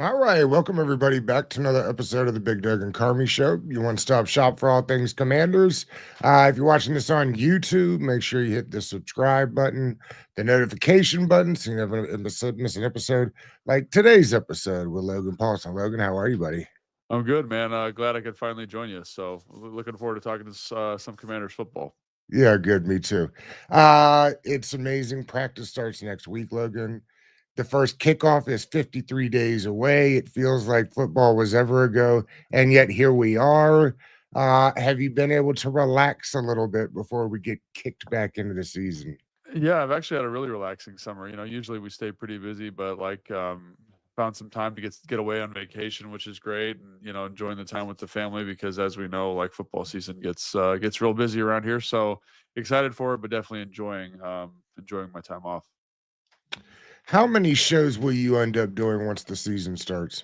All right, welcome everybody back to another episode of the Big Doug and Carmi Show. Your one-stop shop for all things Commanders. If you're watching this on YouTube, make sure you hit the subscribe button, the notification button, so you never miss an episode like today's episode with Logan Paulsen. Logan, how are you, buddy? I'm good, man. Glad I could finally join you. So looking forward to talking to some Commanders football. Yeah, good. Me too. It's amazing. Practice starts next week, Logan. The first kickoff is 53 days away. It feels like football was ever ago, and yet here we are. Have you been able to relax a little bit before we get kicked back into the season? Yeah, I've actually had a really relaxing summer. Usually we stay pretty busy, but found some time to get away on vacation, which is great, and enjoying the time with the family because as we know, like football season gets real busy around here. So excited for it, but definitely enjoying my time off. How many shows will you end up doing once the season starts?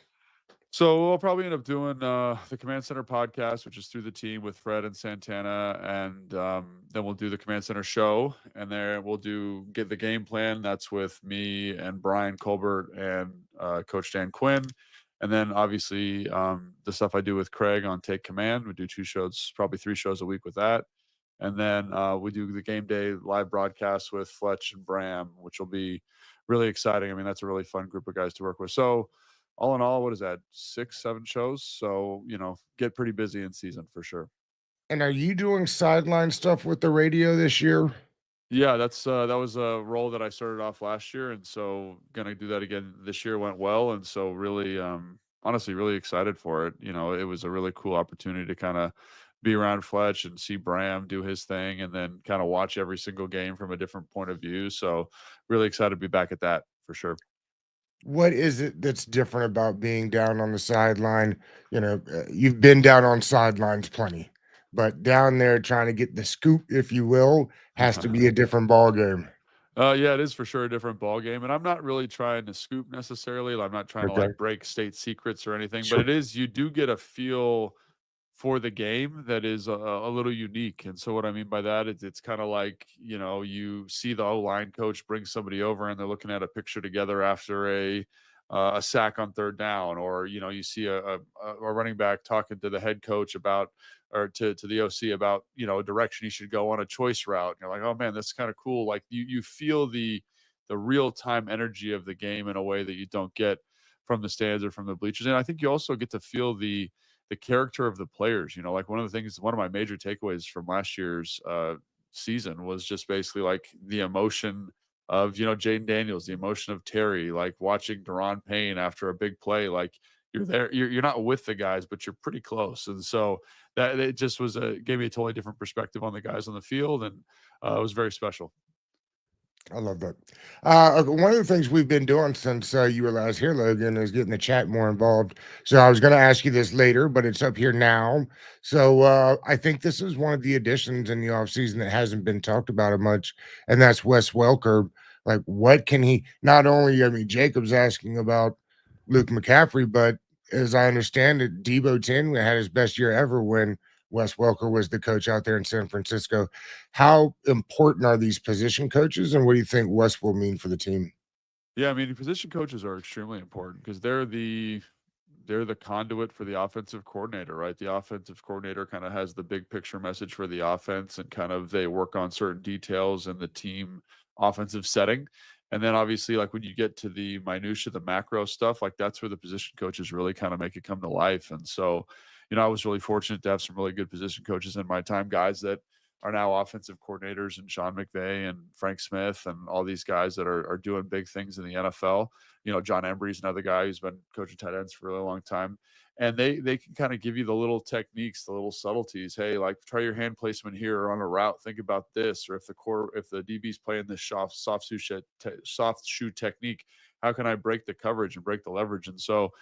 So we'll probably end up doing the Command Center podcast, which is through the team with Fred and Santana, and then we'll do the Command Center show, and there we'll get the game plan. That's with me and Brian Colbert and Coach Dan Quinn, and then obviously the stuff I do with Craig on Take Command. We do 2 shows, probably 3 shows a week with that, and then we do the game day live broadcast with Fletch and Bram, which will be really exciting. I mean, that's a really fun group of guys to work with. So all in all, what is that? 6, 7 shows. So, get pretty busy in season for sure. And are you doing sideline stuff with the radio this year? Yeah, that was a role that I started off last year, and so gonna do that again this year. Went well, and so really, honestly, really excited for it. It was a really cool opportunity to kind of be around Fletch and see Bram do his thing, and then kind of watch every single game from a different point of view. So, really excited to be back at that for sure. What is it that's different about being down on the sideline? You've been down on sidelines plenty, but down there trying to get the scoop, if you will, has to be a different ball game. Yeah, it is for sure a different ball game, and I'm not really trying to scoop necessarily. I'm not trying to Okay. like break state secrets or anything, but Sure. it is you do get a feel for the game that is a little unique. And so what I mean by that is it's kind of like you see the O line coach bring somebody over and they're looking at a picture together after a sack on third down, or you see a running back talking to the head coach about or to the OC about a direction he should go on a choice route. And you're like, oh man, that's kind of cool. Like you feel the real time energy of the game in a way that you don't get from the stands or from the bleachers. And I think you also get to feel the character of the players. Like one of my major takeaways from last year's season was just basically like the emotion of Jaden Daniels, the emotion of Terry, like watching Deron Payne after a big play, like you're there, you're not with the guys, but you're pretty close. And so that it just gave me a totally different perspective on the guys on the field, and it was very special. I love that. Okay, one of the things we've been doing since you were last here, Logan, is getting the chat more involved. So I was going to ask you this later, but it's up here now. So I think this is one of the additions in the offseason that hasn't been talked about much, and that's Wes Welker. Like, what can he not only, I mean, Jacob's asking about Luke McCaffrey, but as I understand it, Debo Tinley had his best year ever when Wes Welker was the coach out there in San Francisco. How important are these position coaches, and what do you think Wes will mean for the team? Yeah, I mean, position coaches are extremely important because they're the conduit for the offensive coordinator, right? The offensive coordinator kind of has the big picture message for the offense, and kind of they work on certain details in the team offensive setting. And then obviously, like when you get to the minutia, the macro stuff, like that's where the position coaches really kind of make it come to life. And so, I was really fortunate to have some really good position coaches in my time, guys that are now offensive coordinators, and Sean McVay and Frank Smith and all these guys that are doing big things in the NFL. John Embry's another guy who's been coaching tight ends for a really long time. And they can kind of give you the little techniques, the little subtleties. Hey, like try your hand placement here or on a route. Think about this. Or if the DB's playing this soft shoe technique, how can I break the coverage and break the leverage? And so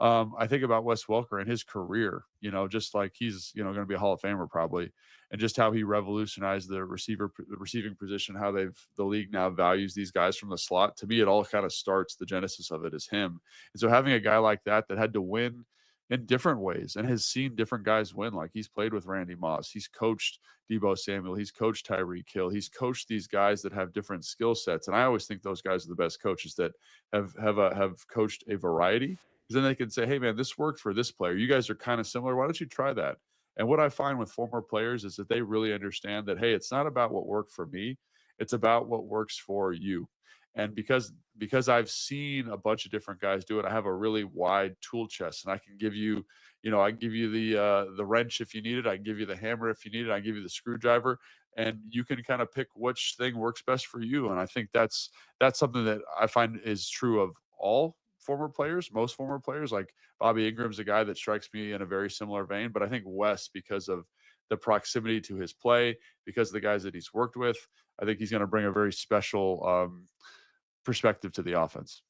I think about Wes Welker and his career, just like he's, going to be a Hall of Famer probably, and just how he revolutionized the receiving position, how the league now values these guys from the slot. To me, it all kind of starts, the genesis of it is him. And so having a guy like that had to win in different ways and has seen different guys win. Like he's played with Randy Moss, he's coached Debo Samuel, he's coached Tyreek Hill, he's coached these guys that have different skill sets. And I always think those guys are the best coaches that have coached a variety. because then they can say, "Hey, man, this worked for this player. You guys are kind of similar. Why don't you try that?" And what I find with former players is that they really understand that, hey, it's not about what worked for me, it's about what works for you. And because I've seen a bunch of different guys do it, I have a really wide tool chest, and I can give you, I can give you the wrench if you need it. I can give you the hammer if you need it. I can give you the screwdriver, and you can kind of pick which thing works best for you. And I think that's something that I find is true of all former players, most former players. Like Bobby Ingram's a guy that strikes me in a very similar vein, but I think Wes, because of the proximity to his play, because of the guys that he's worked with, I think he's going to bring a very special perspective to the offense.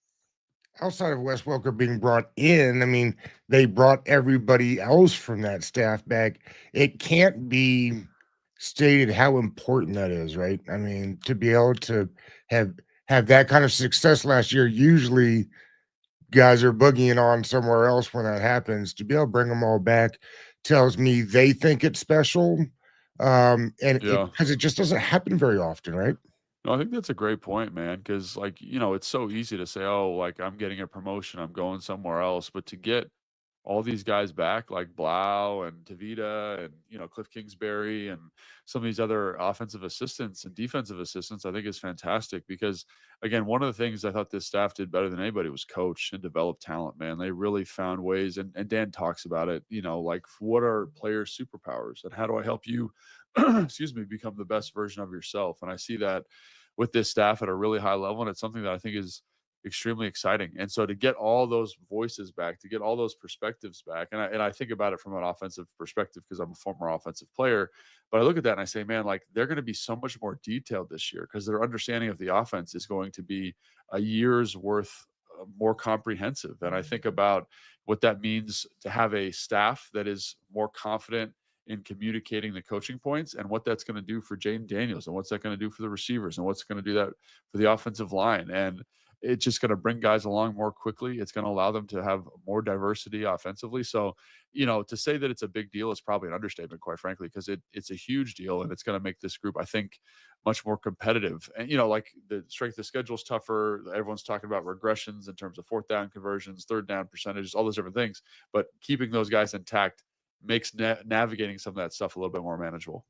Outside of Wes Welker being brought in, I mean, they brought everybody else from that staff back. It can't be stated how important that is, right? I mean, to be able to have have that kind of success last year, usually guys are boogieing on somewhere else when that happens. To be able to bring them all back tells me they think it's special. And it Yeah. because it just doesn't happen very often, right? No, I think that's a great point, man. Because like, it's so easy to say, "Oh, like, I'm getting a promotion, I'm going somewhere else," but to get all these guys back, like Blau and Tavita and, Cliff Kingsbury and some of these other offensive assistants and defensive assistants, I think is fantastic because, again, one of the things I thought this staff did better than anybody was coach and develop talent, man. They really found ways, and Dan talks about it, like, what are players' superpowers and how do I help you, excuse me, become the best version of yourself? And I see that with this staff at a really high level, and it's something that I think is extremely exciting. And so to get all those voices back, to get all those perspectives back, and I think about it from an offensive perspective because I'm a former offensive player, but I look at that and I say, man, like they're going to be so much more detailed this year because their understanding of the offense is going to be a year's worth more comprehensive. And I think about what that means to have a staff that is more confident in communicating the coaching points and what that's going to do for Jaden Daniels and what's that going to do for the receivers and what's going to do that for the offensive line. And it's just going to bring guys along more quickly. It's going to allow them to have more diversity offensively. So, to say that it's a big deal is probably an understatement, quite frankly, because it's a huge deal and it's going to make this group, I think, much more competitive. And, like the strength of schedule is tougher. Everyone's talking about regressions in terms of fourth down conversions, third down percentages, all those different things. But keeping those guys intact makes navigating some of that stuff a little bit more manageable.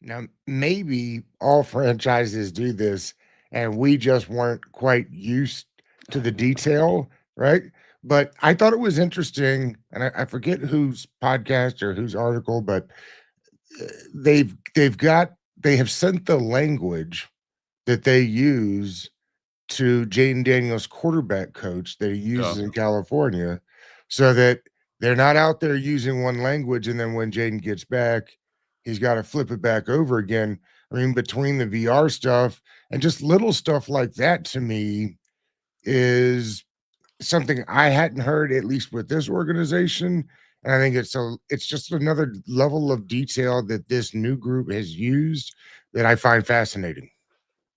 Now, maybe all franchises do this, and we just weren't quite used to the detail, right? But I thought it was interesting, and I forget whose podcast or whose article, but they have sent the language that they use to Jaden Daniels' quarterback coach that he Yeah. uses in California, so that they're not out there using one language, and then when Jaden gets back, he's gotta flip it back over again. I mean, between the VR stuff and just little stuff like that to me is something I hadn't heard, at least with this organization, and I think it's just another level of detail that this new group has used that I find fascinating.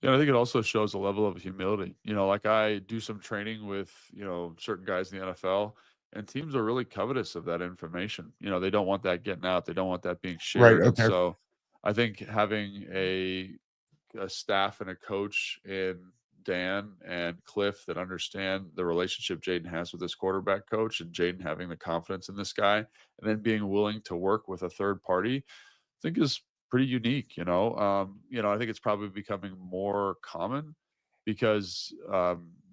Yeah, I think it also shows a level of humility. Like I do some training with, certain guys in the NFL, and teams are really covetous of that information. They don't want that getting out. They don't want that being Right, shared. And okay. so I think having a staff and a coach in Dan and Cliff that understand the relationship Jaden has with his quarterback coach and Jaden having the confidence in this guy and then being willing to work with a third party think is pretty unique, I think it's probably becoming more common because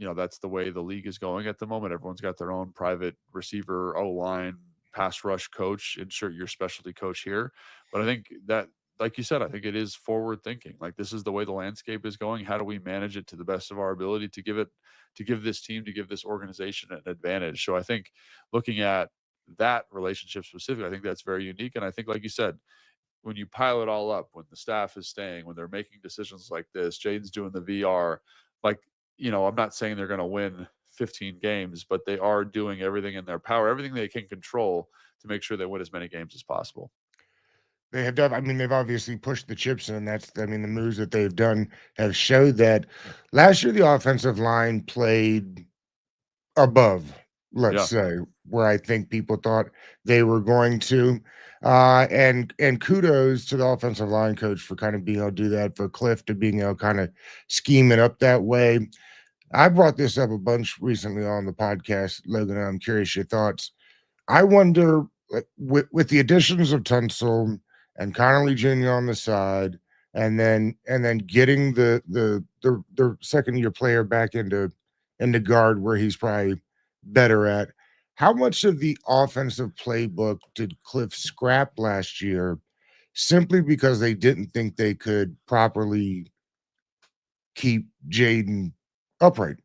that's the way the league is going at the moment. Everyone's got their own private receiver, O line, pass rush coach, insert your specialty coach here. But I think that, like you said, I think it is forward thinking. Like this is the way the landscape is going. How do we manage it to the best of our ability to give this team, to give this organization an advantage? So I think looking at that relationship specifically, I think that's very unique. And I think, like you said, when you pile it all up, when the staff is staying, when they're making decisions like this, Jaden's doing the VR, like, I'm not saying they're going to win 15 games, but they are doing everything in their power, everything they can control to make sure they win as many games as possible. They have done I mean, they've obviously pushed the chips in, that's I mean, the moves that they've done have showed that. Last year, the offensive line played above, let's Yeah. say, where I think people thought they were going to, and kudos to the offensive line coach for kind of being able to do that, for Cliff to being able to kinda scheme it up that way. I brought this up a bunch recently on the podcast, Logan. I'm curious your thoughts. I wonder, like, with the additions of Tunsil and Connolly Jr. on the side, and then getting the second year player back into guard where he's probably better at. How much of the offensive playbook did Cliff scrap last year simply because they didn't think they could properly keep Jaden upright?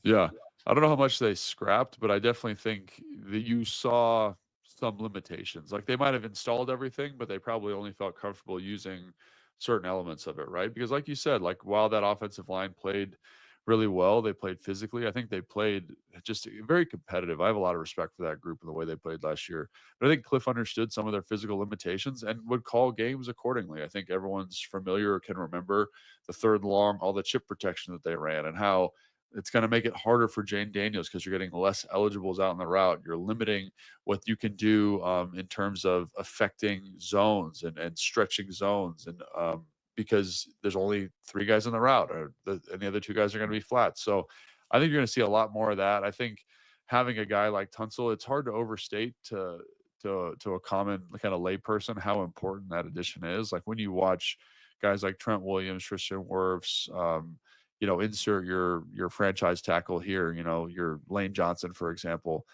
Yeah. I don't know how much they scrapped, but I definitely think that you saw some limitations. Like, they might have installed everything, but they probably only felt comfortable using certain elements of it, right? Because like you said, like, while that offensive line played really well, they played physically. I think they played just very competitive. I have a lot of respect for that group and the way they played last year. But I think Cliff understood some of their physical limitations and would call games accordingly. I think everyone's familiar or can remember the third and long, all the chip protection that they ran and how it's going to make it harder for Jane Daniels because you're getting less eligibles out in the route. You're limiting what you can do in terms of affecting zones and stretching zones, and because there's only three guys in the route, and the other two guys are going to be flat. So I think you're going to see a lot more of that. I think having a guy like Tunsil, it's hard to overstate to a common kind of layperson how important that addition is. Like when you watch guys like Trent Williams, Tristan Wirfs, insert your franchise tackle here, your Lane Johnson, for example.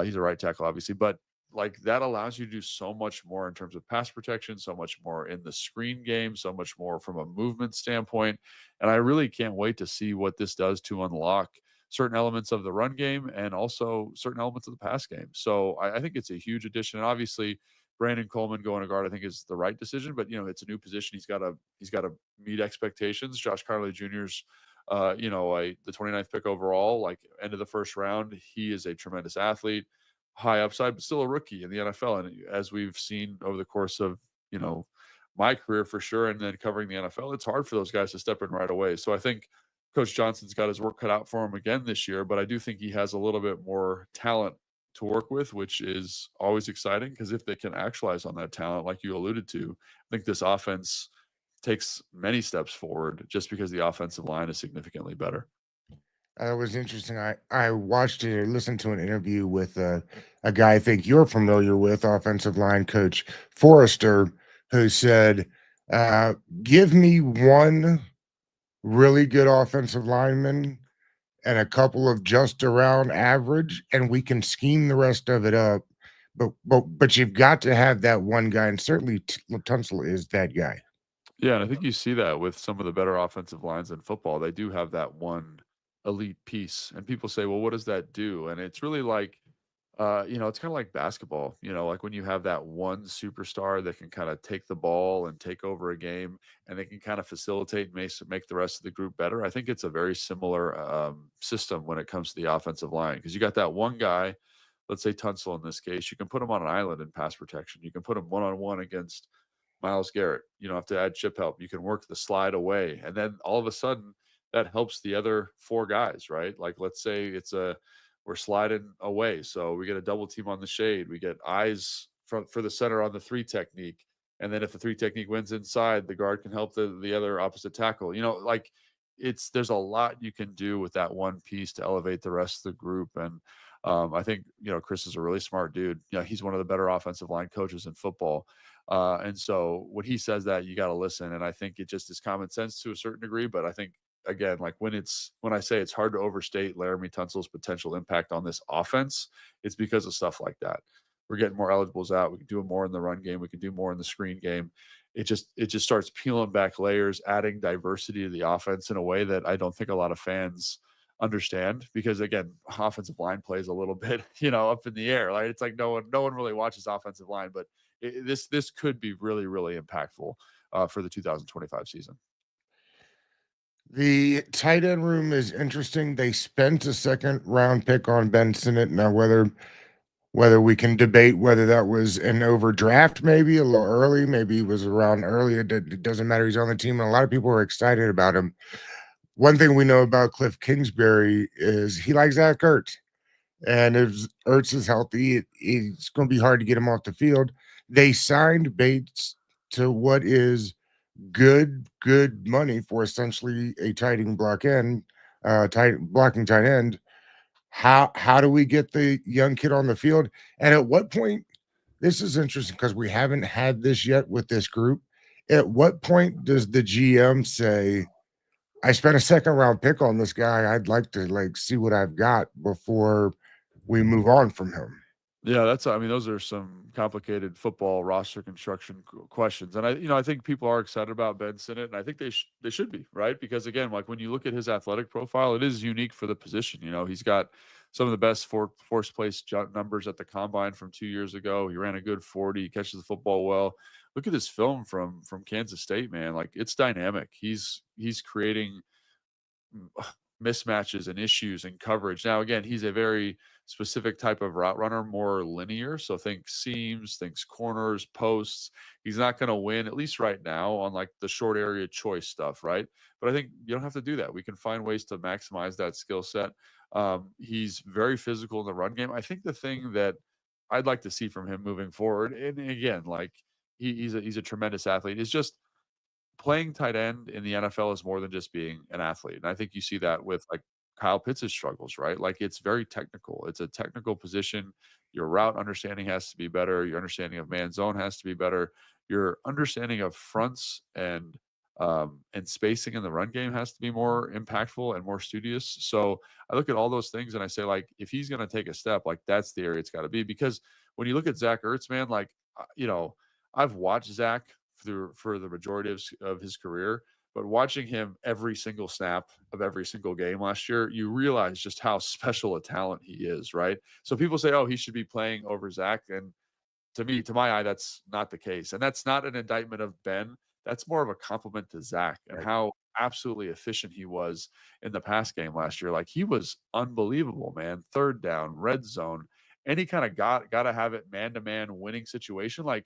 He's a right tackle, obviously, but like that allows you to do so much more in terms of pass protection, so much more in the screen game, so much more from a movement standpoint. And I really can't wait to see what this does to unlock certain elements of the run game and also certain elements of the pass game. So I think it's a huge addition. And obviously, Brandon Coleman going to guard, I think, is the right decision. But it's a new position. He's got to meet expectations. Josh Carley Jr.'s the 29th pick overall, like end of the first round. He is a tremendous athlete, high upside, but still a rookie in the NFL. And as we've seen over the course of, you know, my career for sure, and then covering the NFL, it's hard for those guys to step in right away. So I think Coach Johnson's got his work cut out for him again this year, but I do think he has a little bit more talent to work with, which is always exciting because if they can actualize on that talent, like you alluded to, I think this offense takes many steps forward just because the offensive line is significantly better. It was interesting. I watched it, listened to an interview with a guy I think you're familiar with, offensive line coach Forrester, who said, uh, "Give me one really good offensive lineman and a couple of just around average, and we can scheme the rest of it up. But you've got to have that one guy, and certainly Tunsil is that guy." Yeah, and I think you see that with some of the better offensive lines in football. They do have that one elite piece. And people say, well, what does that do? And it's really like, it's kind of like basketball, like when you have that one superstar that can kind of take the ball and take over a game and they can kind of facilitate and make the rest of the group better. I think it's a very similar system when it comes to the offensive line because you got that one guy, let's say Tunsil in this case, you can put him on an island in pass protection. You can put him one on one against Miles Garrett. You don't have to add chip help. You can work the slide away. And then all of a sudden that helps the other four guys, right? Like let's say we're sliding away. So we get a double team on the shade. We get eyes for the center on the three technique. And then if the three technique wins inside, the guard can help the other opposite tackle. Like there's a lot you can do with that one piece to elevate the rest of the group. And I think Chris is a really smart dude. He's one of the better offensive line coaches in football. And so when he says that, you got to listen. And I think it just is common sense to a certain degree. But I think again, like when I say it's hard to overstate Laramie Tunsil's potential impact on this offense, it's because of stuff like that. We're getting more eligibles out. We can do more in the run game. We can do more in the screen game. It just starts peeling back layers, adding diversity to the offense in a way that I don't think a lot of fans understand because again, offensive line plays a little bit, up in the air. Like it's like no one really watches offensive line, but this could be really, really impactful for the 2025 season. The tight end room is interesting. They spent a second round pick on Ben Sinnott. Now, whether we can debate whether that was an overdraft, maybe a little early, maybe he was around early. It doesn't matter. He's on the team, and a lot of people are excited about him. One thing we know about Cliff Kingsbury is he likes Zach Ertz. And if Ertz is healthy, it's going to be hard to get him off the field. They signed Bates to what is good money for essentially a tight end block end. tight end. How do we get the young kid on the field? And at what point, this is interesting because we haven't had this yet with this group. At what point does the GM say, I spent a second round pick on this guy. I'd like to like see what I've got before we move on from him. Yeah, that's I mean, those are some complicated football roster construction questions, and I think people are excited about Ben Sinnott, and I think they should be right because again, like when you look at his athletic profile, it is unique for the position. He's got some of the best force place jump numbers at the combine from 2 years ago. He ran a good 40, he catches the football well. Look at this film from Kansas State, man. Like it's dynamic. He's creating mismatches and issues in coverage. Now, again, he's a very specific type of route runner, more linear. So think seams, thinks corners, posts. He's not going to win, at least right now, on like the short area choice stuff, right? But I think you don't have to do that. We can find ways to maximize that skill set. He's very physical in the run game. I think the thing that I'd like to see from him moving forward, and again, like he's a tremendous athlete, is just playing tight end in the NFL is more than just being an athlete. And I think you see that with like Kyle Pitts' struggles, right? Like it's very technical. It's a technical position. Your route understanding has to be better. Your understanding of man zone has to be better. Your understanding of fronts and spacing in the run game has to be more impactful and more studious. So I look at all those things and I say, like, if he's going to take a step, like that's the area it's got to be. Because when you look at Zach Ertz, man, like I've watched Zach through for the majority of his career. But watching him every single snap of every single game last year, you realize just how special a talent he is, right? So people say, "Oh, he should be playing over Zach," and to me, to my eye, that's not the case. And that's not an indictment of Ben. That's more of a compliment to Zach and Right. how absolutely efficient he was in the pass game last year. Like he was unbelievable, man. Third down, red zone, any kind of gotta have it man to man winning situation. Like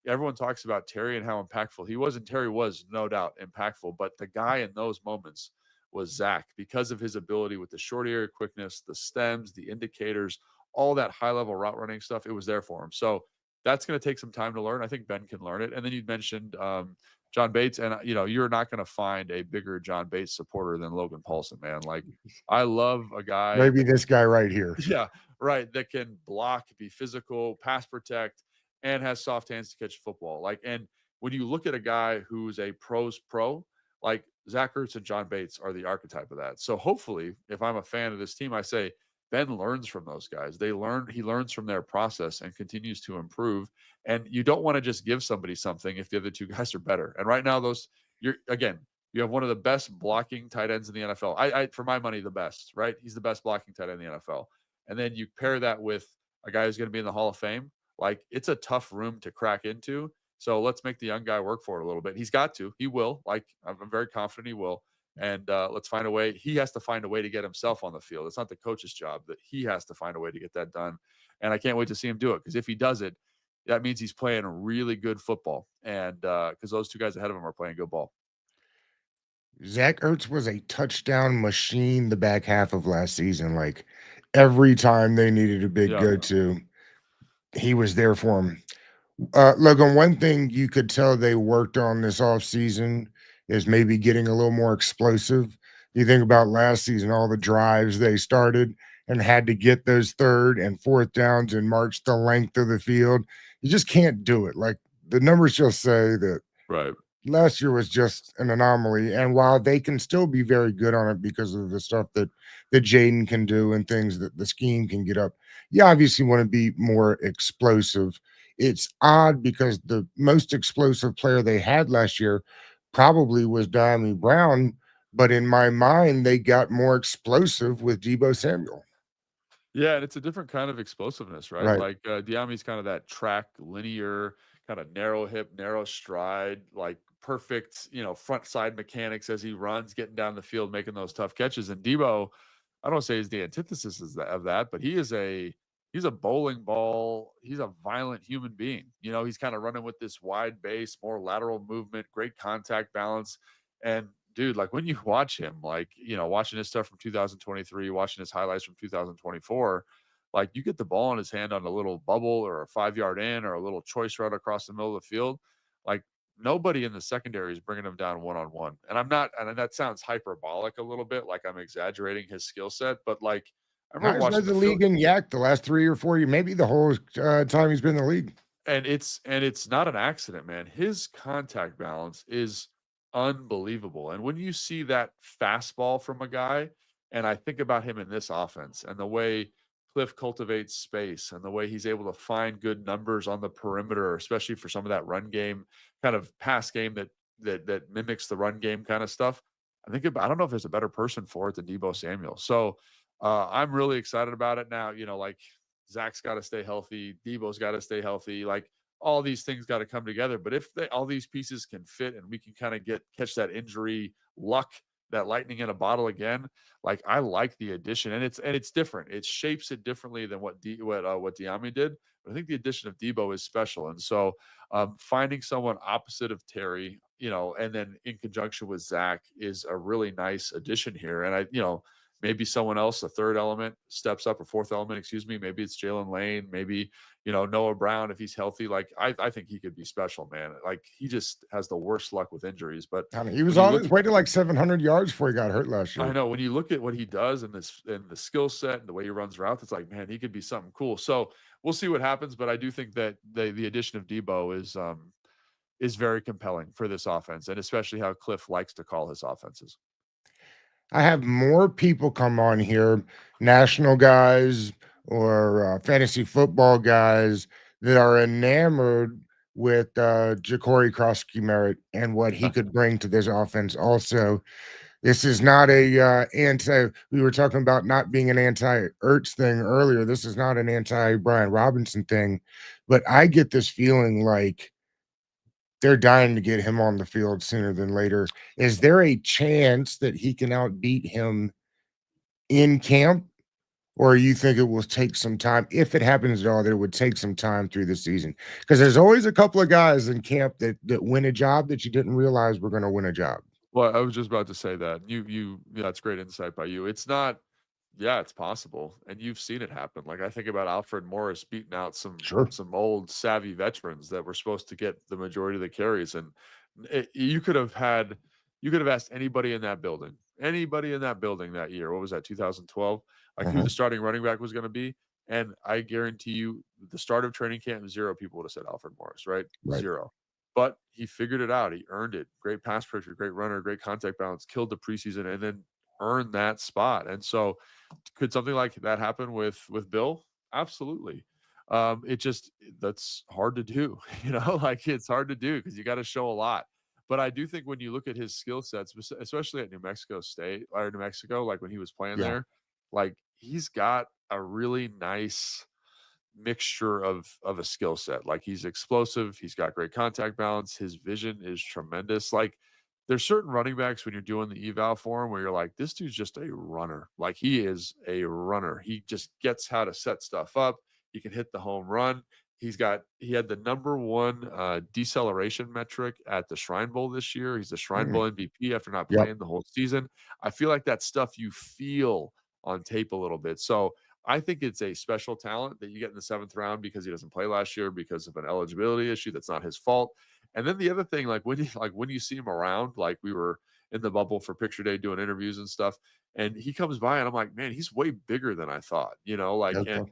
everyone talks about Terry and how impactful he was, and Terry was no doubt impactful. But the guy in those moments was Zach because of his ability with the short area quickness, the stems, the indicators, all that high level route running stuff. It was there for him. So that's going to take some time to learn. I think Ben can learn it. And then you mentioned John Bates, and you're not going to find a bigger John Bates supporter than Logan Paulsen, man. Like I love a guy Maybe that this guy right here. yeah, right, that can block, be physical, pass protect, and has soft hands to catch football. Like, and when you look at a guy who's a pro's pro, like Zach Ertz and John Bates are the archetype of that. So hopefully, if I'm a fan of this team, I say Ben learns from those guys. He learns from their process and continues to improve. And you don't want to just give somebody something if the other two guys are better. And right now, you have one of the best blocking tight ends in the NFL. For my money, the best, right? He's the best blocking tight end in the NFL. And then you pair that with a guy who's going to be in the Hall of Fame. Like it's a tough room to crack into. So let's make the young guy work for it a little bit. He's got to. He will. Like I'm very confident he will. And let's find a way. He has to find a way to get himself on the field. It's not the coach's job that he has to find a way to get that done. And I can't wait to see him do it because if he does it, that means he's playing really good football. And because those two guys ahead of him are playing good ball. Zach Ertz was a touchdown machine the back half of last season. Like every time they needed a big Yeah. go to, he was there for him. Logan, one thing you could tell they worked on this offseason is maybe getting a little more explosive. You think about last season, all the drives they started and had to get those third and fourth downs and march the length of the field. You just can't do it. Like the numbers just say that Right. last year was just an anomaly. And while they can still be very good on it because of the stuff that Jaden can do and things that the scheme can get up, you obviously want to be more explosive. It's odd because the most explosive player they had last year probably was Diami Brown, but in my mind, they got more explosive with Debo Samuel. Yeah, and it's a different kind of explosiveness, right? Right. Like Diami's kind of that track, linear, kind of narrow hip, narrow stride, like perfect, front side mechanics as he runs, getting down the field, making those tough catches. And Debo, I don't say he's the antithesis of that, but he's a bowling ball. He's a violent human being. He's kind of running with this wide base, more lateral movement, great contact balance. And dude, like when you watch him, like, watching his stuff from 2023, watching his highlights from 2024, like you get the ball in his hand on a little bubble or a 5 yard in or a little choice route across the middle of the field. Like nobody in the secondary is bringing him down one on one. And I'm not, and that sounds hyperbolic a little bit, like I'm exaggerating his skill set, but like I remember Has led watching the the film, league in yak the last 3 or 4 years, maybe the whole time he's been in the league. and it's not an accident, man. His contact balance is unbelievable. And when you see that fastball from a guy, and I think about him in this offense and the way Cliff cultivates space and the way he's able to find good numbers on the perimeter, especially for some of that run game, kind of pass game that mimics the run game kind of stuff. I don't know if there's a better person for it than Debo Samuel. So I'm really excited about it now. Like Zach's got to stay healthy. Debo's got to stay healthy. Like all these things got to come together. But if all these pieces can fit and we can kind of catch that injury luck, that lightning in a bottle again, like I like the addition, and it's different. It shapes it differently than what Diami did. But I think the addition of Debo is special, and so finding someone opposite of Terry, and then in conjunction with Zach is a really nice addition here. And maybe someone else, a third element, steps up, or fourth element, excuse me. Maybe it's Jalen Lane. Maybe, Noah Brown, if he's healthy. Like, I think he could be special, man. Like, he just has the worst luck with injuries. But I mean, he when was you on look, his way to like 700 yards before he got hurt last I year. know when you look at what he does and the skill set and the way he runs routes, it's like, man, he could be something cool. So we'll see what happens. But I do think that the addition of Debo is very compelling for this offense, and especially how Cliff likes to call his offenses. I have more people come on here, national guys or fantasy football guys that are enamored with Ja'Cory Krosky Merritt and what he could bring to this offense. Also, this is not a anti. We were talking about not being an anti-Ertz thing earlier. This is not an anti-Brian Robinson thing, but I get this feeling like they're dying to get him on the field sooner than later. Is there a chance that he can outbeat him in camp, or you think it will take some time? If it happens at all, that it would take some time through the season? Because there's always a couple of guys in camp that win a job that you didn't realize were going to win a job. Well, I was just about to say that. Yeah, that's great insight by you. It's not, yeah, it's possible, and you've seen it happen. Like I think about Alfred Morris beating out some Sure. some old savvy veterans that were supposed to get the majority of the carries, and you could have asked anybody in that building that year. What was that, 2012? Like who Uh-huh. the starting running back was going to be, and I guarantee you, the start of training camp, zero people would have said Alfred Morris, right? Right. Zero. But he figured it out. He earned it. Great pass pressure, great runner, great contact balance, killed the preseason, and then earned that spot. And so, could something like that happen with Bill? Absolutely. It just that's hard to do. Like it's hard to do because you got to show a lot. But I do think when you look at his skill sets, especially at New Mexico State or New Mexico, like when he was playing Yeah. there, like he's got a really nice mixture of a skill set. Like he's explosive, he's got great contact balance, his vision is tremendous. Like there's certain running backs when you're doing the eval for him where you're like, this dude's just a runner. Like he is a runner. He just gets how to set stuff up. He can hit the home run. He had the number one deceleration metric at the Shrine Bowl this year. He's the Shrine Mm. Bowl MVP after not Yep. playing the whole season. I feel like that stuff you feel on tape a little bit. So I think it's a special talent that you get in the seventh round because he doesn't play last year because of an eligibility issue. That's not his fault. And then the other thing, when you see him around, like we were in the bubble for picture day doing interviews and stuff, and he comes by and I'm like, man, he's way bigger than I thought, Okay.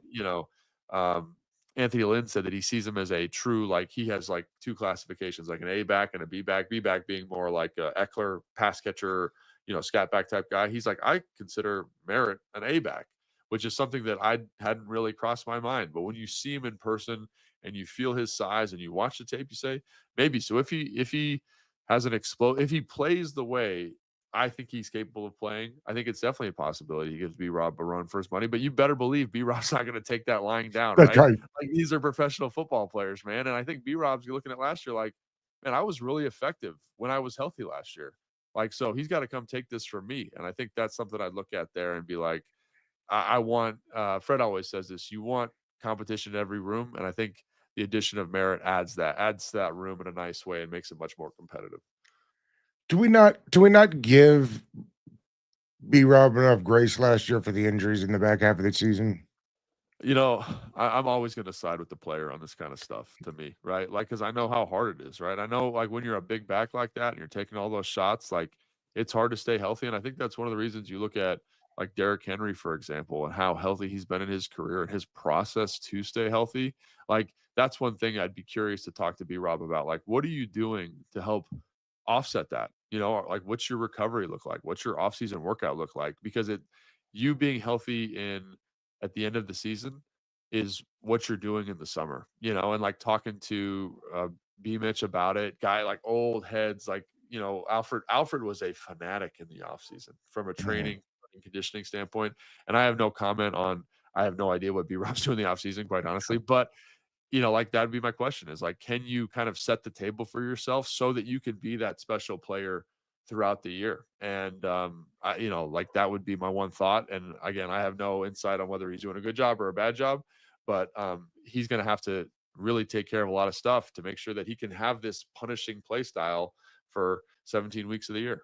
um, Anthony Lynn said that he sees him as a true, like he has like two classifications, like an A back and a B back. B back being more like a Eckler pass catcher, scat back type guy. He's like, I consider Merritt an A back, which is something that I hadn't really crossed my mind. But when you see him in person and you feel his size and you watch the tape, you say, maybe. So if he has an explode, if he plays the way I think he's capable of playing, I think it's definitely a possibility he gives B Rob a run for his money. But you better believe B Rob's not going to take that lying down, That's right? right. Like these are professional football players, man. And I think B Rob's looking at last year like, man, I was really effective when I was healthy last year. Like, so he's got to come take this from me. And I think that's something I'd look at there and be like, I want, Fred always says this, you want competition in every room. And I think the addition of Merritt adds to that room in a nice way and makes it much more competitive. Do we not give B Rob enough grace last year for the injuries in the back half of the season? I'm always going to side with the player on this kind of stuff to me, right? Like, because I know how hard it is, right? I know, like, when you're a big back like that and you're taking all those shots, like, it's hard to stay healthy. And I think that's one of the reasons you look at, like, Derrick Henry, for example, and how healthy he's been in his career and his process to stay healthy. Like, that's one thing I'd be curious to talk to B Rob about. Like, what are you doing to help offset that? Like, what's your recovery look like? What's your off-season workout look like? Because you being healthy in at the end of the season is what you're doing in the summer, and like talking to B Mitch about it, guy like old heads, like, Alfred was a fanatic in the off season from a Mhm. training and conditioning standpoint. And I have no comment on, I have no idea what B Rob's doing in the off season, quite honestly. But like, that'd be my question is like, can you kind of set the table for yourself so that you can be that special player throughout the year? And like, that would be my one thought. And again, I have no insight on whether he's doing a good job or a bad job, but he's going to have to really take care of a lot of stuff to make sure that he can have this punishing play style for 17 weeks of the year.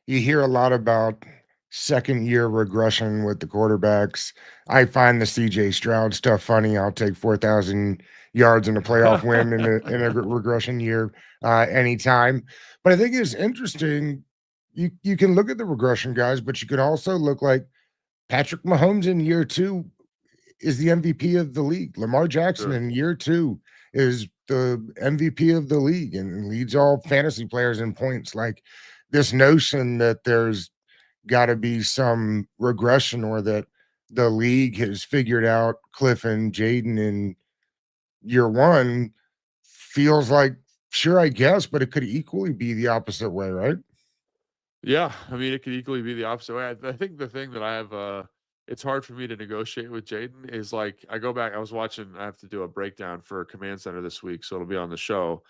You hear a lot about second year regression with the quarterbacks. I find the CJ Stroud stuff funny. I'll take 4,000 yards in a playoff win in a regression year anytime. But I think it's interesting. You can look at the regression guys, but you can also look like Patrick Mahomes in year two is the MVP of the league. Lamar Jackson Sure. in year two is the MVP of the league and leads all fantasy players in points. Like this notion that there's got to be some regression or that the league has figured out Cliff and Jaden in year one feels like sure, I guess, but it could equally be the opposite way, right? Yeah, I mean, it could equally be the opposite way. I think the thing that I have, it's hard for me to negotiate with Jaden is like I go back. I was watching. I have to do a breakdown for Command Center this week, so it'll be on the show.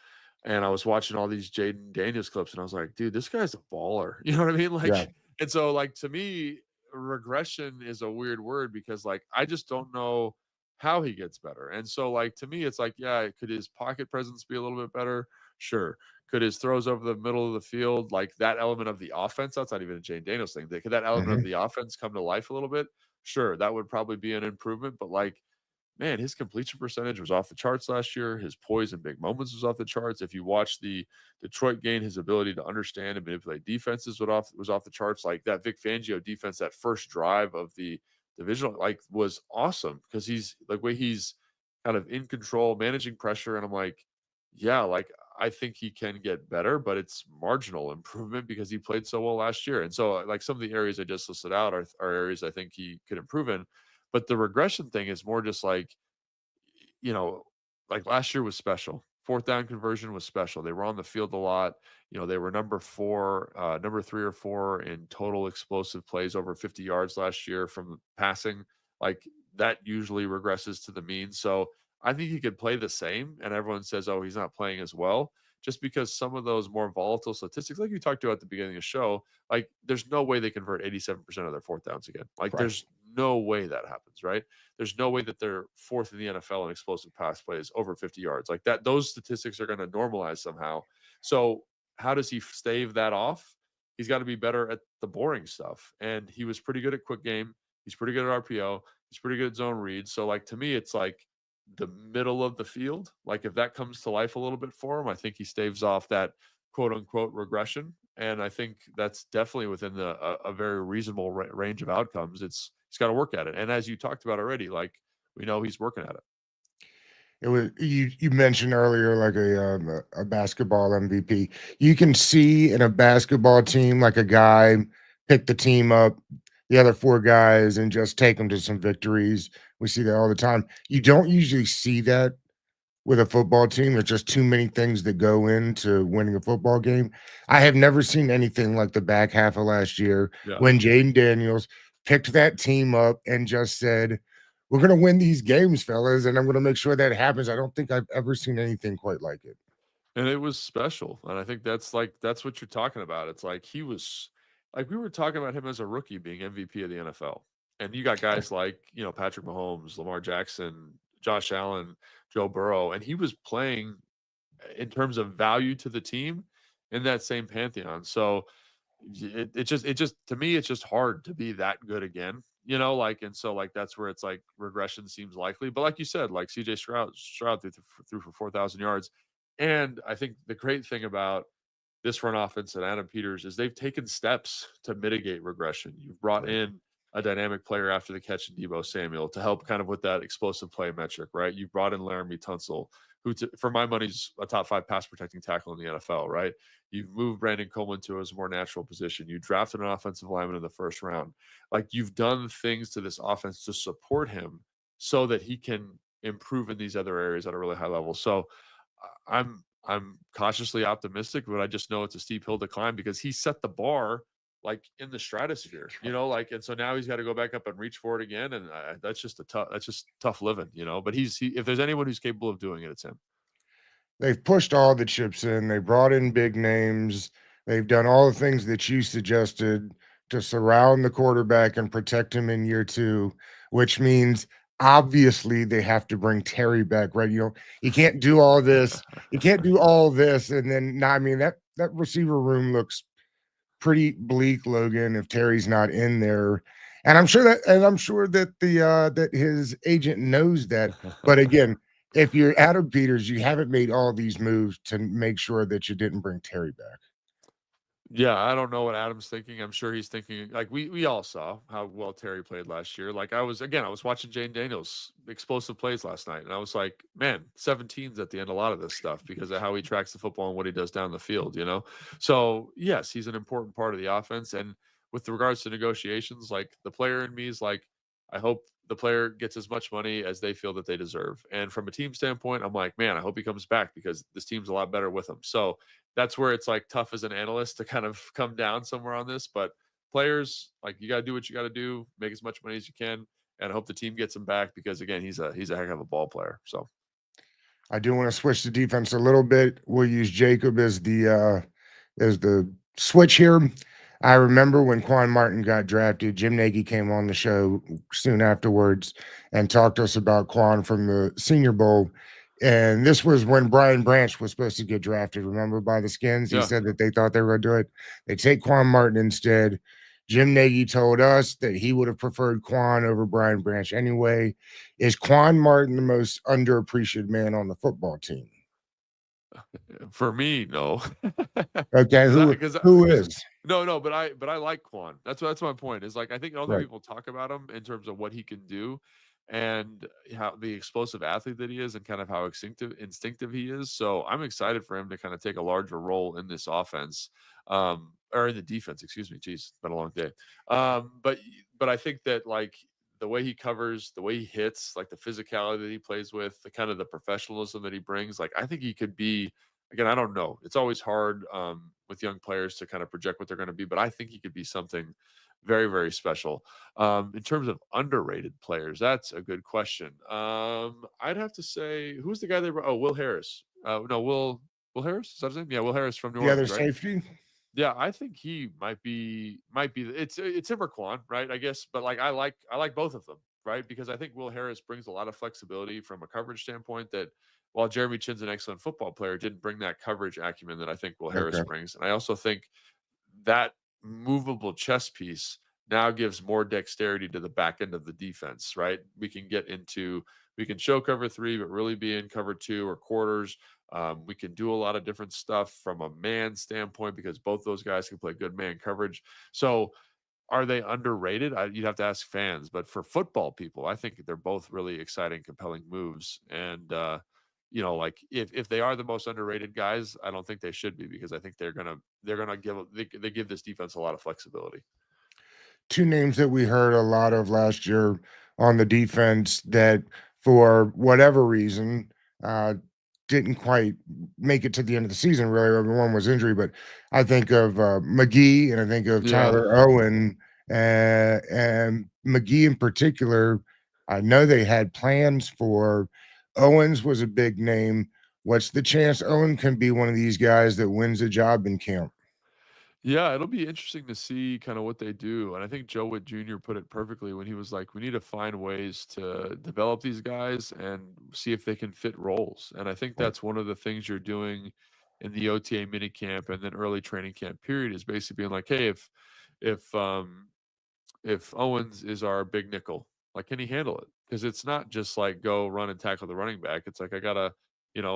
And I was watching all these Jaden Daniels clips, and I was like, dude, this guy's a baller. You know what I mean? Yeah. Like, and so like to me, regression is a weird word because like I just don't know how he gets better. And so like to me, it's like, yeah, could his pocket presence be a little bit better? Sure. Could his throws over the middle of the field, like that element of the offense, that's not even a Jane Daniels thing. Could that element of Mhm. the offense come to life a little bit? Sure, that would probably be an improvement. But like, man, his completion percentage was off the charts last year. His poise in big moments was off the charts. If you watch the Detroit game, his ability to understand and manipulate defenses was off the charts. Like that Vic Fangio defense, that first drive of the divisional, like was awesome because he's like way he's kind of in control, managing pressure. And I'm like, yeah, like I think he can get better, but it's marginal improvement because he played so well last year. And so like some of the areas I just listed out are areas I think he could improve in. But the regression thing is more just like, you know, like last year was special. Fourth down conversion was special. They were on the field a lot. They were number 3 or 4 in total explosive plays over 50 yards last year from passing. Like that usually regresses to the mean. So I think he could play the same. And everyone says, oh, he's not playing as well. Just because some of those more volatile statistics, like you talked about at the beginning of the show, like there's no way they convert 87% of their fourth downs again. Like Right. there's no way that happens, right? There's no way that they're fourth in the NFL in explosive pass plays over 50 yards. Like that, those statistics are going to normalize somehow. So, how does he stave that off? He's got to be better at the boring stuff. And he was pretty good at quick game. He's pretty good at RPO. He's pretty good at zone reads. So, like, to me, it's like the middle of the field. Like, if that comes to life a little bit for him, I think he staves off that quote unquote regression. And I think that's definitely within a very reasonable range of outcomes. He's got to work at it. And as you talked about already, like we know he's working at it. It was you mentioned earlier like a basketball MVP. You can see in a basketball team like a guy pick the team up, the other four guys, and just take them to some victories. We see that all the time. You don't usually see that with a football team. There's just too many things that go into winning a football game. I have never seen anything like the back half of last year Yeah. when Jaden Daniels picked that team up and just said, "We're going to win these games, fellas, and I'm going to make sure that happens." I don't think I've ever seen anything quite like it. And it was special. And I think that's what you're talking about. It's like he was like we were talking about him as a rookie being MVP of the NFL. And you got guys like, Patrick Mahomes, Lamar Jackson, Josh Allen, Joe Burrow, and he was playing in terms of value to the team in that same pantheon. So it just to me, it's just hard to be that good again, like, and so, like, that's where it's like regression seems likely. But like you said, like CJ Stroud threw for 4,000 yards. And I think the great thing about this front offense and Adam Peters is they've taken steps to mitigate regression. You've brought Right. in a dynamic player after the catch in Debo Samuel to help kind of with that explosive play metric, right? You've brought in Laramie Tunsil, who, for my money, is a top 5 pass protecting tackle in the NFL, right? You've moved Brandon Coleman to his more natural position. You drafted an offensive lineman in the first round. Like, you've done things to this offense to support him so that he can improve in these other areas at a really high level. So I'm cautiously optimistic, but I just know it's a steep hill to climb because he set the bar like in the stratosphere, like, and so now he's got to go back up and reach for it again, and that's just tough living, But if there's anyone who's capable of doing it, it's him. They've pushed all the chips in. They brought in big names. They've done all the things that you suggested to surround the quarterback and protect him in year two, which means obviously they have to bring Terry back, right? You can't do all this. You can't do all this and then I mean that receiver room looks pretty bleak, Logan, if Terry's not in there. And I'm sure that that his agent knows that. But again, if you're Adam Peters, you haven't made all these moves to make sure that you didn't bring Terry back. Yeah, I don't know what Adam's thinking. I'm sure he's thinking like we all saw how well Terry played last year. Like I was watching Jane Daniels explosive plays last night, and I was like, man, 17's at the end of a lot of this stuff because of how he tracks the football and what he does down the field. So yes, he's an important part of the offense. And with regards to negotiations, like the player in me is like, I hope the player gets as much money as they feel that they deserve. And from a team standpoint, I'm like, man, I hope he comes back because this team's a lot better with him. So that's where it's like tough as an analyst to kind of come down somewhere on this. But players, like, you got to do what you got to do, make as much money as you can, and I hope the team gets him back because again, he's a heck of a ball player. So I do want to switch the defense a little bit. We'll use Jacob as the switch here. I remember when Quan Martin got drafted, Jim Nagy came on the show soon afterwards and talked to us about Quan from the Senior Bowl. And this was when Brian Branch was supposed to get drafted. Remember, by the Skins, he yeah, said that they thought they were going to do it. They take Quan Martin instead. Jim Nagy told us that he would have preferred Quan over Brian Branch anyway. Is Quan Martin the most underappreciated man on the football team? for me, no, Okay, because I because who because is? no, but I like Quan. That's my point. Is like I don't think Right. people talk about him in terms of what he can do, and how the explosive athlete that he is, and kind of how instinctive he is. So I'm excited for him to kind of take a larger role in this offense, or in the defense. Excuse me. Jeez, it's been a long day. But I think that like the way he covers, the way he hits, like the physicality that he plays with, the kind of the professionalism that he brings, like I think he could be. Again, I don't know. It's always hard with young players to kind of project what they're going to be, but I think he could be something very, very special. In terms of underrated players, that's a good question. I'd have to say, who's the guy they brought? Oh, Will Harris. No, Will Harris. Is that his name? Yeah, Will Harris from New The other Orleans, right? safety? Yeah, I think he might be it's him or Quan, right? I guess, but like I like both of them, right? Because I think Will Harris brings a lot of flexibility from a coverage standpoint that while Jeremy Chin's an excellent football player, didn't bring that coverage acumen that I think Will Harris Okay. brings. And I also think that movable chess piece now gives more dexterity to the back end of the defense, right? We can show cover three, but really be in cover two or quarters. We can do a lot of different stuff from a man standpoint because both those guys can play good man coverage. So are they underrated? You'd have to ask fans, but for football people, I think they're both really exciting, compelling moves. And like if they are the most underrated guys, I don't think they should be because I think they're gonna they give this defense a lot of flexibility. Two names that we heard a lot of last year on the defense that, for whatever reason, uh, didn't quite make it to the end of the season. Really, I mean, one was injury, but I think of McGee and I think of Yeah. Tyler Owen, and McGee in particular. I know they had plans for. Owens was a big name. What's the chance Owen can be one of these guys that wins a job in camp? Yeah, it'll be interesting to see kind of what they do. And I think Joe Witt Jr. put it perfectly when he was like, we need to find ways to develop these guys and see if they can fit roles. And I think Right. that's one of the things you're doing in the OTA minicamp and then early training camp period is basically being like, hey, if um if Owens is our big nickel, like, can he handle it? Because it's not just like go run and tackle the running back. It's like I gotta,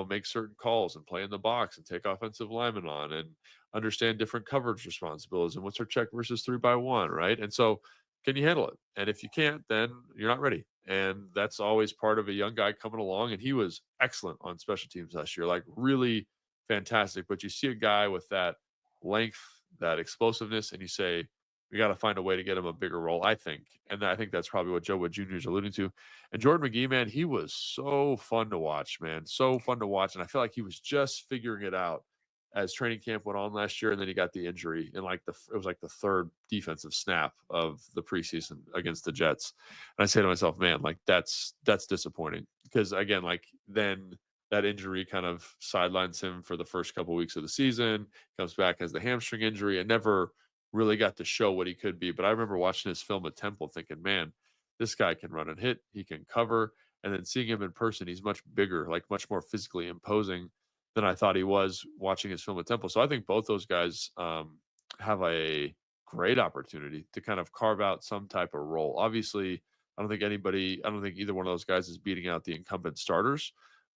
make certain calls and play in the box and take offensive linemen on and understand different coverage responsibilities and what's our check versus 3-by-1, right? And so, can you handle it? And if you can't, then you're not ready. And that's always part of a young guy coming along. And he was excellent on special teams last year, like really fantastic. But you see a guy with that length, that explosiveness, and you say, we got to find a way to get him a bigger role, I think. And I think that's probably what Joe Wood Jr. is alluding to. And Jordan McGee, man, he was so fun to watch, man. So fun to watch. And I feel like he was just figuring it out as training camp went on last year. And then he got the injury in it was like the third defensive snap of the preseason against the Jets. And I say to myself, man, like that's disappointing. Because again, like then that injury kind of sidelines him for the first couple of weeks of the season, comes back as the hamstring injury, and never really got to show what he could be. But I remember watching his film at Temple thinking, man, this guy can run and hit, he can cover. And then seeing him in person, he's much bigger, like much more physically imposing than I thought he was watching his film at Temple. So I think both those guys have a great opportunity to kind of carve out some type of role. Obviously, I don't think either one of those guys is beating out the incumbent starters,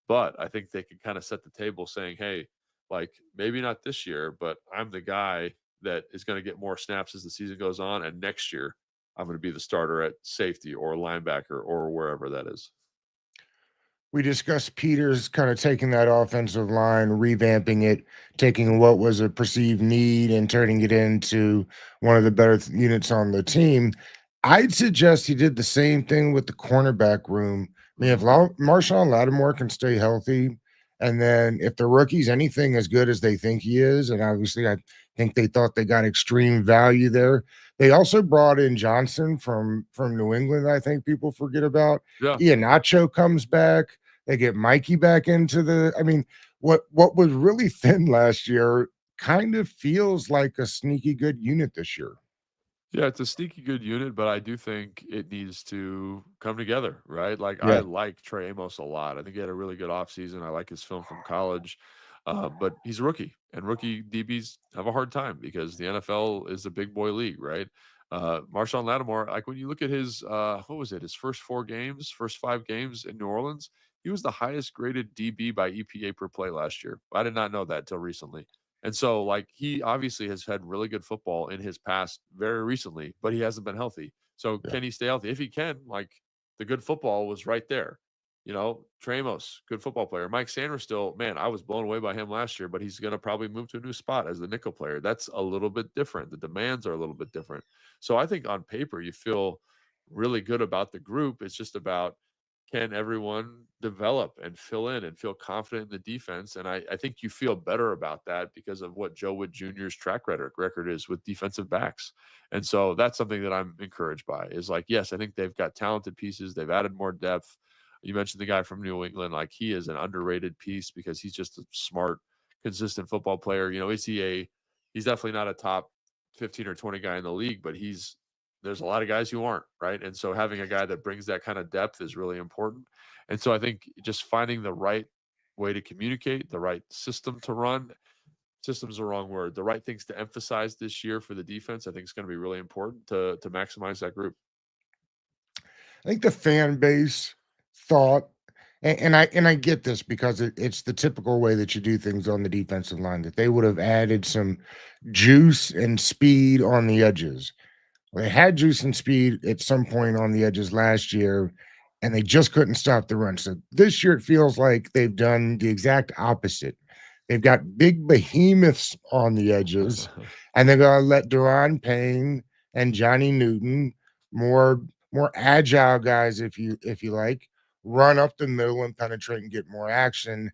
but I think they can kind of set the table saying, hey, like maybe not this year, but I'm the guy that is going to get more snaps as the season goes on. And next year, I'm going to be the starter at safety or linebacker or wherever that is. We discussed Peters kind of taking that offensive line, revamping it, taking what was a perceived need and turning it into one of the better units on the team. I'd suggest he did the same thing with the cornerback room. I mean, if Marshawn Lattimore can stay healthy, and then if the rookie's anything as good as they think he is, and obviously I think they thought they got extreme value there. They also brought in Johnson from New England. I think people forget about. Yeah. Iheanacho comes back. They get Mikey back into I mean, what was really thin last year kind of feels like a sneaky good unit this year. Yeah, it's a sneaky good unit, but I do think it needs to come together, right? Like I Yeah. like Trey Amos a lot. I think he had a really good offseason. I like his film from college, but he's a rookie, and rookie DBs have a hard time because the NFL is a big boy league, right? Marshawn Lattimore, like when you look at his, what was it, his first 5 games in New Orleans, he was the highest graded DB by EPA per play last year. I did not know that till recently. And so, like, he obviously has had really good football in his past very recently, but he hasn't been healthy. So, Yeah. can he stay healthy? If he can, like, the good football was right there. Tramos, good football player. Mike Sanders still, man, I was blown away by him last year, but he's going to probably move to a new spot as the nickel player. That's a little bit different. The demands are a little bit different. So, I think on paper, you feel really good about the group. It's just about can everyone develop and fill in and feel confident in the defense? And I think you feel better about that because of what Joe Wood Jr.'s record is with defensive backs. And so that's something that I'm encouraged by is like, yes, I think they've got talented pieces. They've added more depth. You mentioned the guy from New England, like he is an underrated piece because he's just a smart, consistent football player. He's definitely not a top 15 or 20 guy in the league, but there's a lot of guys who aren't, right? And so having a guy that brings that kind of depth is really important. And so I think just finding the right way to communicate, the right system to run, system's the wrong word, the right things to emphasize this year for the defense, I think is going to be really important to maximize that group. I think the fan base thought, and I get this because it's the typical way that you do things on the defensive line, that they would have added some juice and speed on the edges. Well, they had juice and speed at some point on the edges last year, and they just couldn't stop the run. So this year it feels like they've done the exact opposite. They've got big behemoths on the edges, and they're gonna let Duran Payne and Johnny Newton, more more agile guys, if you like, run up the middle and penetrate and get more action.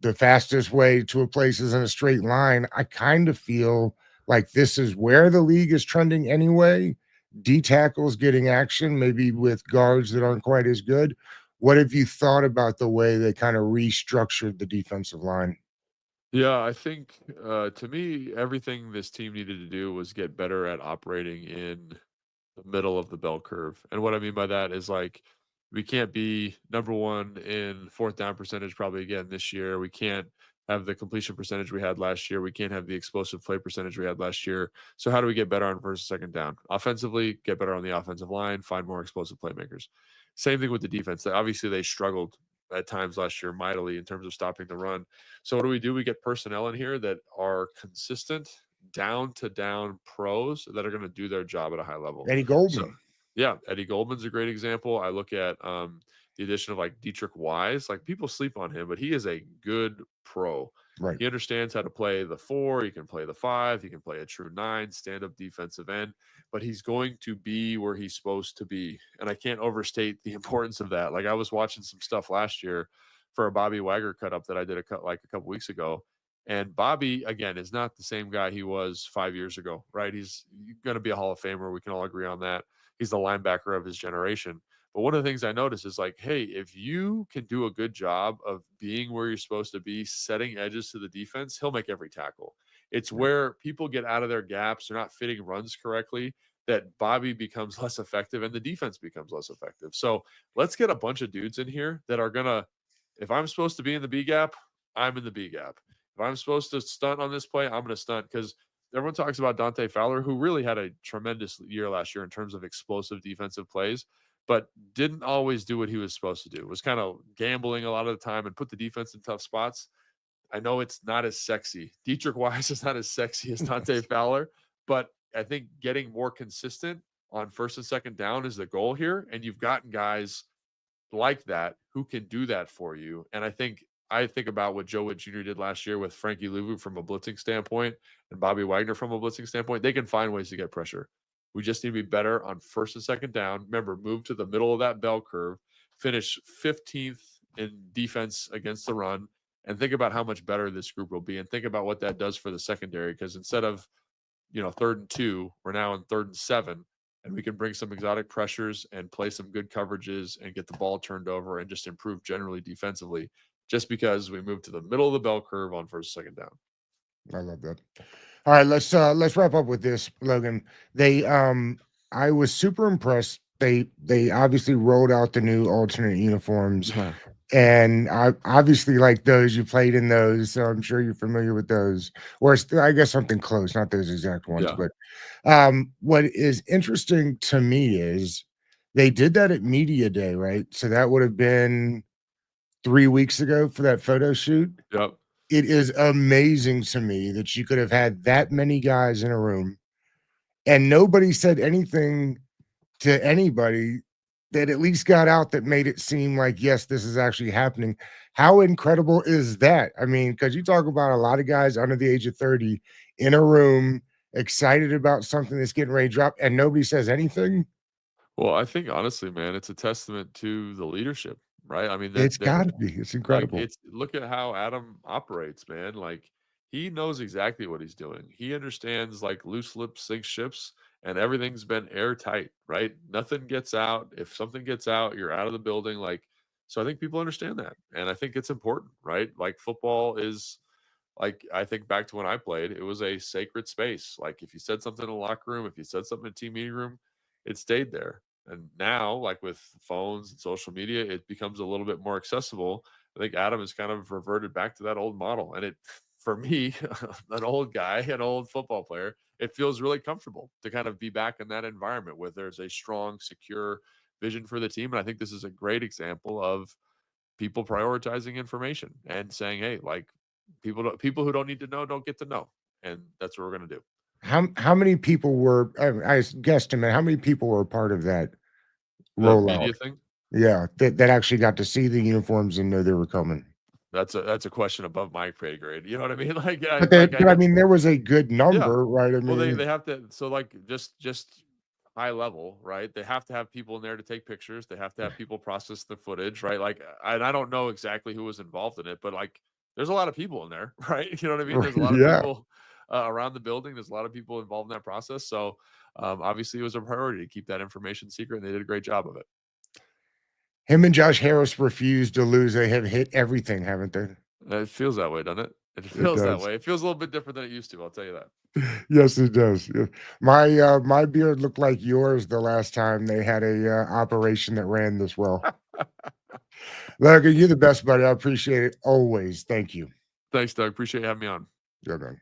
The fastest way to a place is in a straight line. I kind of feel like this is where the league is trending anyway. D tackles getting action, maybe with guards that aren't quite as good. What have you thought about the way they kind of restructured the defensive line? Yeah, I think to me, everything this team needed to do was get better at operating in the middle of the bell curve. And what I mean by that is like we can't be number one in fourth down percentage probably again this year. We can't have the completion percentage we had last year. We can't have the explosive play percentage we had last year. So how do we get better on first and second down? Offensively, get better on the offensive line, find more explosive playmakers. Same thing with the defense. Obviously, they struggled at times last year mightily in terms of stopping the run. So what do? We get personnel in here that are consistent, down to down pros that are going to do their job at a high level. Eddie So Goldman, yeah, Eddie Goldman's a great example. I look at the addition of like Dietrich Wise. Like people sleep on him, but he is a good pro. right? He understands how to play the four. He can play the five. He can play a true nine, stand up defensive end. But he's going to be where he's supposed to be, and I can't overstate the importance of that. Like I was watching some stuff last year for a Bobby Wagner cut up that I did like a couple weeks ago, and Bobby, again, is not the same guy he was 5 years ago, right? He's going to be a Hall of Famer. We can all agree on that. He's the linebacker of his generation. But one of the things I noticed is like, hey, if you can do a good job of being where you're supposed to be, setting edges to the defense, he'll make every tackle. It's Right. where people get out of their gaps, they're not fitting runs correctly, that Bobby becomes less effective and the defense becomes less effective. So let's get a bunch of dudes in here that are going to, if I'm supposed to be in the B gap, I'm in the B gap. If I'm supposed to stunt on this play, I'm going to stunt because everyone talks about Dante Fowler, who really had a tremendous year last year in terms of explosive defensive plays, but didn't always do what he was supposed to do. Was kind of gambling a lot of the time and put the defense in tough spots. I know it's not as sexy. Dietrich Wise is not as sexy as Dante Fowler, but I think getting more consistent on first and second down is the goal here. And you've gotten guys like that who can do that for you. And I think about what Joe Witt Jr. did last year with Frankie Louvu from a blitzing standpoint and Bobby Wagner from a blitzing standpoint. They can find ways to get pressure. We just need to be better on first and second down. Remember, move to the middle of that bell curve, finish 15th in defense against the run, and think about how much better this group will be. And think about what that does for the secondary. Because instead of, 3rd and 2, we're now in 3rd and 7, and we can bring some exotic pressures and play some good coverages and get the ball turned over and just improve generally defensively just because we moved to the middle of the bell curve on first, second down. I love that. All right, let's wrap up with this, Logan. They I was super impressed. They obviously rolled out the new alternate uniforms, and I obviously like those. You played in those, so I'm sure you're familiar with those. Or I guess something close, not those exact ones. Yeah. But what is interesting to me is they did that at media day, right? So that would have been 3 weeks ago for that photo shoot. Yep. It is amazing to me that you could have had that many guys in a room and nobody said anything to anybody that at least got out that made it seem like, yes, this is actually happening. How incredible is that? I mean, because you talk about a lot of guys under the age of 30 in a room excited about something that's getting ready to drop and nobody says anything. Well, I think honestly, man, it's a testament to the leadership, right? I mean, It's that got to be. It's like incredible. it's look at how Adam operates, man. Like he knows exactly what he's doing. He understands like loose lips sink ships, and everything's been airtight, right? Nothing gets out. If something gets out, you're out of the building. Like, so I think people understand that, and I think it's important, right? Like football is like I think back to when I played, it was a sacred space. Like if you said something in the locker room, if you said something in a team meeting room, it stayed there. And now, like with phones and social media, it becomes a little bit more accessible. I think Adam has kind of reverted back to that old model. And it, for me, an old guy, an old football player, it feels really comfortable to kind of be back in that environment where there's a strong, secure vision for the team. And I think this is a great example of people prioritizing information and saying, "Hey, like people who don't need to know don't get to know," and that's what we're gonna do. How many people were I guesstimate how many people were a part of that The rollout? media thing, Yeah, that actually got to see the uniforms and know they were coming. that's a question above my pay grade. You know what I mean? But I mean, there was a good Yeah. number, right? I Well, they mean, they have to so, like, just high level, right? They have to have people in there to take pictures. They have to have people process the footage, right? Like, I don't know exactly who was involved in it, but, like, there's a lot of people in there, right? You know what I mean? There's a lot of yeah. people, around the building. There's a lot of people involved in that process. So, obviously, it was a priority to keep that information secret, and they did a great job of it. Him and Josh Harris refused to lose. They have hit everything, haven't they? It feels that way, doesn't it? It It feels that does. way. It feels a little bit different than it used to, I'll tell you that. Yes, it does. Yeah. My beard looked like yours the last time they had a operation that ran this well. Logan, you're the best, buddy. I appreciate it always. Thank you. Thanks, Doug. Appreciate you having me on. Yeah, man.